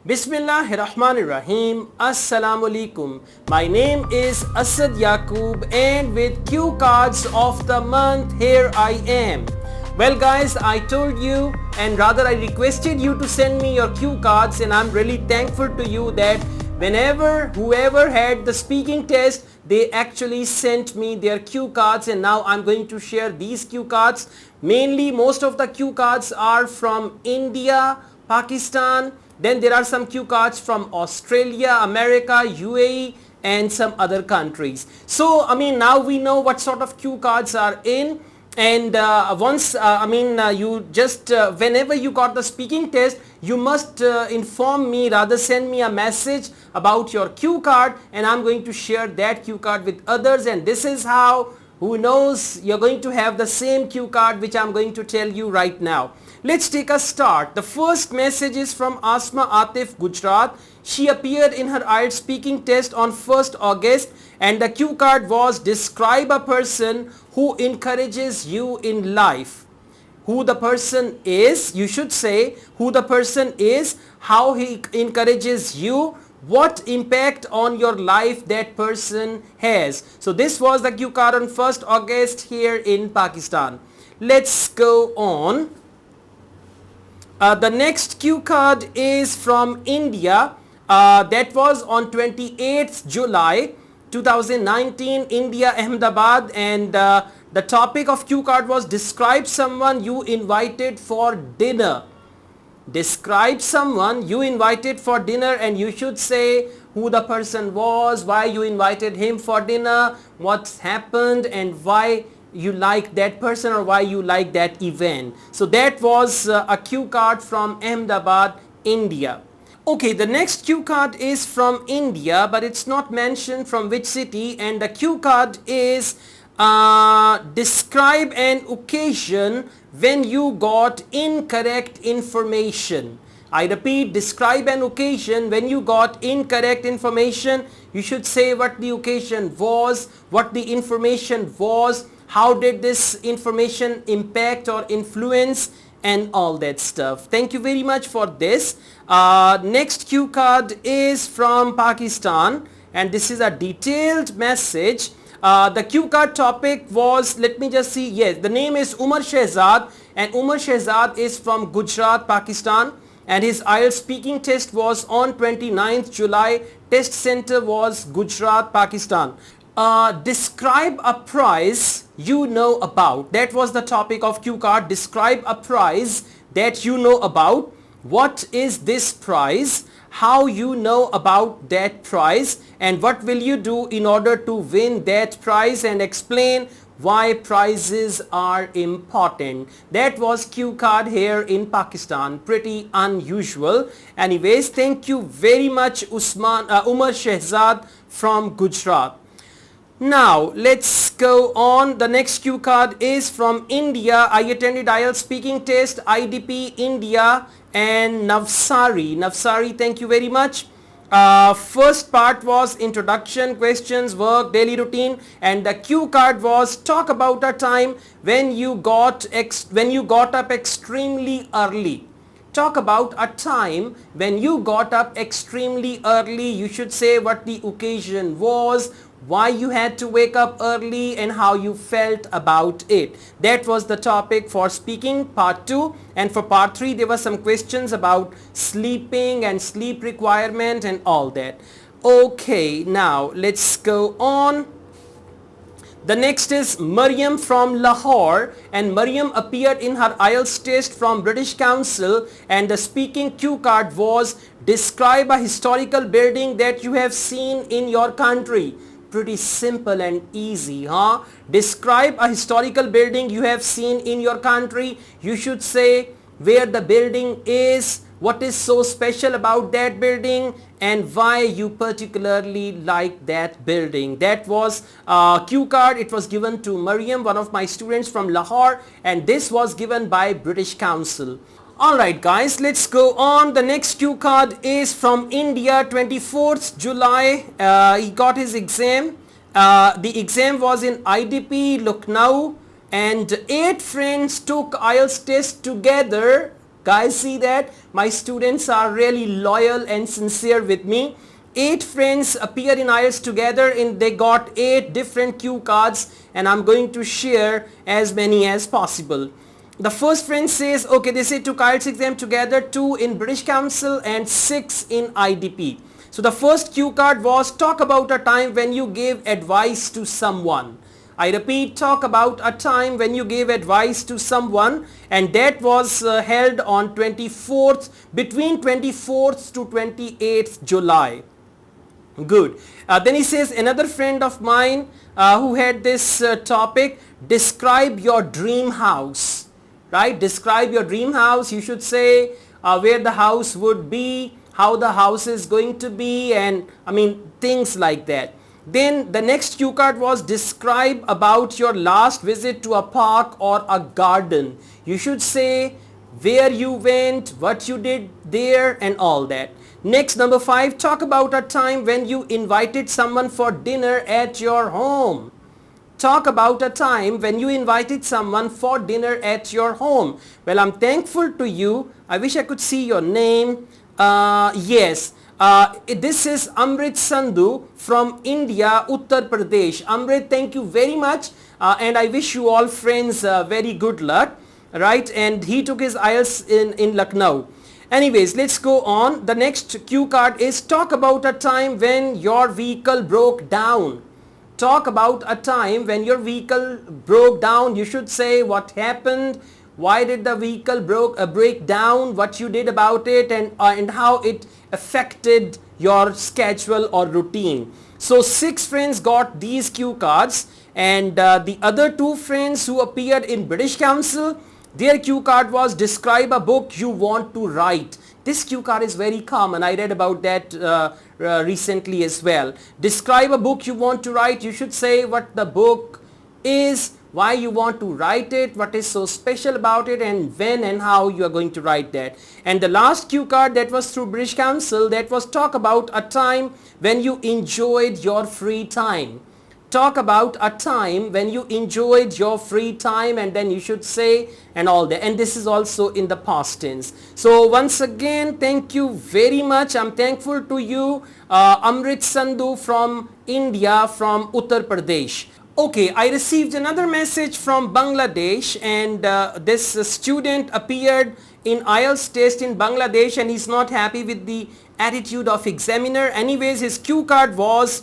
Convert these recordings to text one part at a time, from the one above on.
Bismillahirrahmanirrahim. Assalamu alaikum. My name is Asad Yaqub, and with cue cards of the month, here I am. Well guys, I told you, and rather I requested you to send me your cue cards, and I'm really thankful to you that whoever had the speaking test, they actually sent me their cue cards, and now I'm going to share these cue cards. Mainly most of the cue cards are from India, Pakistan. Then there are some cue cards from Australia, America, UAE and some other countries. So now we know what sort of cue cards are in, and you just whenever you got the speaking test, you must inform me, rather send me a message about your cue card, and I'm going to share that cue card with others, and this is how, who knows, you're going to have the same cue card which I'm going to tell you right now. Let's take a start. The first message is from Asma Atif, Gujarat. She appeared in her IELTS speaking test on 1st August, and the cue card was, describe a person who encourages you in life. Who the person is, you should say who the person is, how he encourages you, what impact on your life that person has. So this was the cue card on 1st August here in Pakistan. Let's go on. The next cue card is from India. That was on 28th July 2019, India, Ahmedabad, and the topic of cue card was, describe someone you invited for dinner. Describe someone you invited for dinner, and you should say who the person was, why you invited him for dinner, what's happened, and why you like that person or why you like that event. So that was a cue card from Ahmedabad, India. Okay, the next cue card is from India, but it's not mentioned from which city, and the cue card is, describe an occasion when you got incorrect information. I repeat, describe an occasion when you got incorrect information. You should say what the occasion was, what the information was, how did this information impact or influence, and all that stuff. Thank you very much for this. Next cue card is from Pakistan, and this is a detailed message. The cue card topic was, let me just see, yes, the name is Umar Shehzad, and Umar Shehzad is from Gujarat, Pakistan, and his IELTS speaking test was on 29th July. Test center was Gujarat, Pakistan. Describe a prize you know about. That was the topic of cue card. Describe a prize that you know about. What is this prize? How you know about that prize, and what will you do in order to win that prize, and explain why prizes are important. That was cue card here in Pakistan. Pretty unusual. Anyways, thank you very much, Umar Shehzad from Gujarat. Now let's go on. The next cue card is from India. I attended IELTS speaking test, IDP India, and Navsari, thank you very much. First part was introduction, questions, work, daily routine, and the cue card was, talk about a time when you got up extremely early. Talk about a time when you got up extremely early. You should say what the occasion was, why you had to wake up early, and how you felt about it. That was the topic for speaking part 2, and for part 3 there were some questions about sleeping and sleep requirement and all that. Okay, now let's go on. The next is Maryam from Lahore, and Maryam appeared in her IELTS test from British Council, and the speaking cue card was, describe a historical building that you have seen in your country. Pretty simple and easy, huh? Describe a historical building you have seen in your country. You should say where the building is, what is so special about that building, and why you particularly like that building. That was cue card. It was given to Maryam, one of my students from Lahore, and this was given by British Council. Alright guys, let's go on. The next cue card is from India, 24th July. He got his exam. The exam was in IDP, Lucknow, and 8 friends took IELTS test together Guys, see that? My students are really loyal and sincere with me. 8 friends appear in IELTS together and they got 8 different cue cards, and I'm going to share as many as possible. The first friend says, okay, they say took IELTS exam together, 2 in British Council and 6 in IDP. So the first cue card was talk about a time when you gave advice to someone. I repeat, talk about a time when you gave advice to someone, and that was held on 24th, between 24th to 28th July. Good. Then he says, another friend of mine who had this topic, describe your dream house, right? Describe your dream house. You should say where the house would be, how the house is going to be, and I mean things like that. Then the next cue card was describe about your last visit to a park or a garden. You should say where you went, what you did there, and all that. Next, number 5, talk about a time when you invited someone for dinner at your home. Talk about a time when you invited someone for dinner at your home. Well, I'm thankful to you. I wish I could see your name. Yes. This is Amrit Sandhu from India, Uttar Pradesh. Amrit, thank you very much, and I wish you all friends very good luck, right? And he took his IELTS in Lucknow. Anyways, let's go on. The next cue card is talk about a time when your vehicle broke down. Talk about a time when your vehicle broke down. You should say what happened, why did the vehicle break down, what you did about it, and how it affected your schedule or routine. So 6 friends got these cue cards, and the other 2 friends who appeared in British Council, their cue card was describe a book you want to write. This cue card is very common. I read about that recently as well. Describe a book you want to write. You should say what the book is, why you want to write it, what is so special about it, and when and how you are going to write that. And the last cue card that was through British Council, that was talk about a time when you enjoyed your free time. Talk about a time when you enjoyed your free time, and then you should say and all that. And this is also in the past tense. So once again, thank you very much. I'm thankful to you, Amrit Sandhu from India, from Uttar Pradesh. Okay, I received another message from Bangladesh, and this student appeared in IELTS test in Bangladesh, and he's not happy with the attitude of examiner. Anyways, his cue card was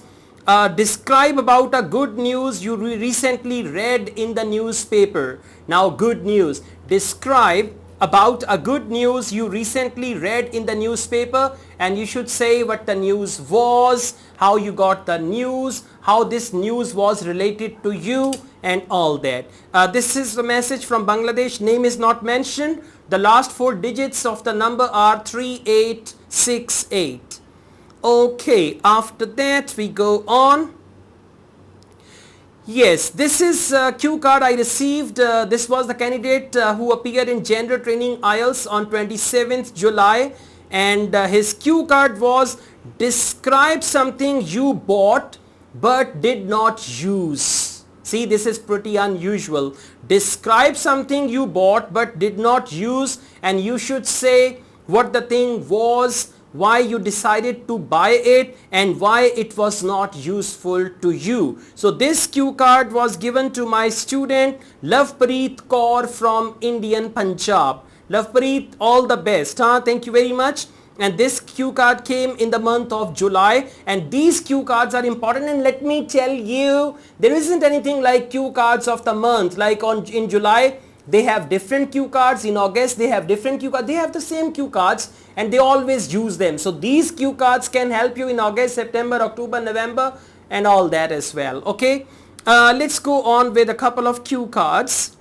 describe about a good news you recently read in the newspaper. Now, good news. Describe about a good news you recently read in the newspaper, and you should say what the news was, how you got the news, how this news was related to you, and all that. This is the message from Bangladesh. Name is not mentioned. The last 4 digits of the number are 3868. Okay, after that we go on. Yes, this is a cue card I received. This was the candidate who appeared in Gender Training IELTS on 27th July, and his cue card was describe something you bought but did not use. See, this is pretty unusual. Describe something you bought but did not use, and you should say what the thing was, why you decided to buy it, and why it was not useful to you. So this cue card was given to my student Lovepreet Kaur from Indian Punjab. Lovepreet, all the best. Thank you very much. And this cue card came in the month of July, and these cue cards are important. And let me tell you, there isn't anything like cue cards of the month. Like in July they have different cue cards, in August they have different cue cards. They have the same cue cards and they always use them. So these cue cards can help you in August, September, October, November, and all that as well. Okay, let's go on with a couple of cue cards.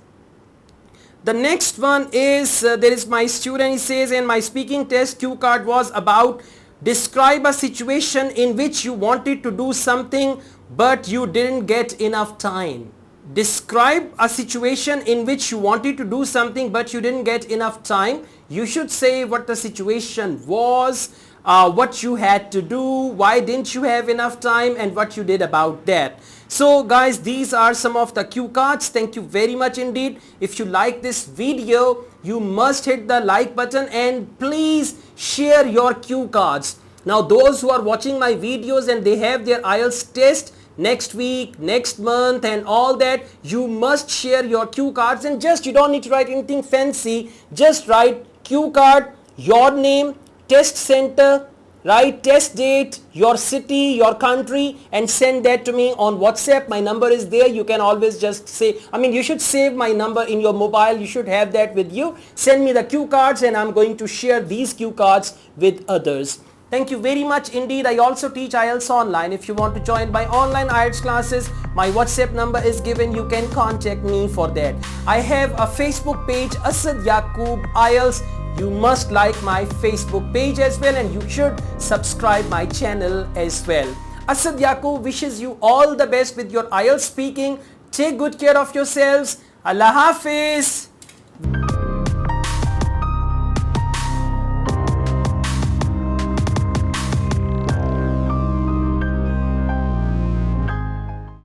The next one is, there is my student, he says, in my speaking test cue card was about describe a situation in which you wanted to do something but you didn't get enough time. Describe a situation in which you wanted to do something but you didn't get enough time. You should say what the situation was, what you had to do, why didn't you have enough time, and what you did about that. So guys, these are some of the cue cards. Thank you very much indeed. If you like this video, you must hit the like button and please share your cue cards. Now those who are watching my videos and they have their IELTS test next week, next month and all that, you must share your cue cards, and just you don't need to write anything fancy. Just write cue card, your name, test center, write test date, your city, your country, and send that to me on WhatsApp. My number is there. You can always just say, you should save my number in your mobile. You should have that with you. Send me the cue cards and I'm going to share these cue cards with others. Thank you very much indeed. I also teach IELTS online. If you want to join my online IELTS classes, my WhatsApp number is given. You can contact me for that. I have a Facebook page, Asad Yaqub IELTS. You must like my Facebook page as well, and you should subscribe my channel as well. Asad Yaqub wishes you all the best with your IELTS speaking. Take good care of yourselves. Allah Hafiz.